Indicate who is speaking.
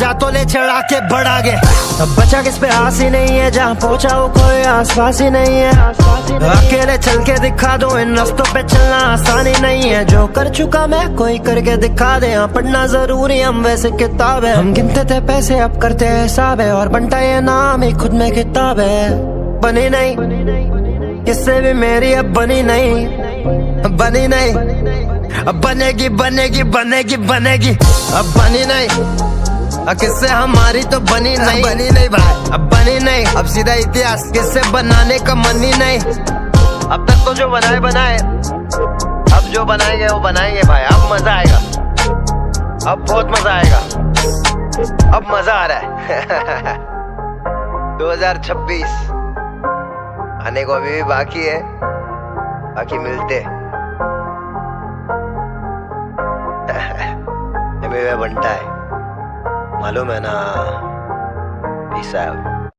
Speaker 1: जा तो ले चढ़ा के बढ़ा के। अब बचा किस पे आस ही नहीं है, जहाँ पहुंचा वो कोई आसपास ही नहीं है। अकेले चल के दिखा दो, इन रास्तों पे चलना आसानी नहीं है। जो कर चुका मैं कोई करके दिखा दे, हाँ पढ़ना जरूरी हम वैसे किताब है। हम गिनते थे पैसे अब करते हैं हिसाब है, और बनता ये नाम ही खुद में किताब है। बनी नहीं किससे भी मेरी अब बनी नहीं, बनी नहीं अब बनेगी बनेगी बनेगी बनेगी, अब बनी नहीं किससे हमारी तो बनी नहीं, बनी नहीं भाई अब बनी नहीं। अब सीधा इतिहास किससे बनाने का मन ही नहीं। अब तक तो जो बनाए बनाए, अब जो बनाएंगे वो बनाएंगे भाई। अब मजा आएगा, अब बहुत मजा आएगा, अब मजा आ रहा है। 2026 आने को अभी भी बाकी है, बाकी मिलते बनता है, मालूम है ना। Peace out.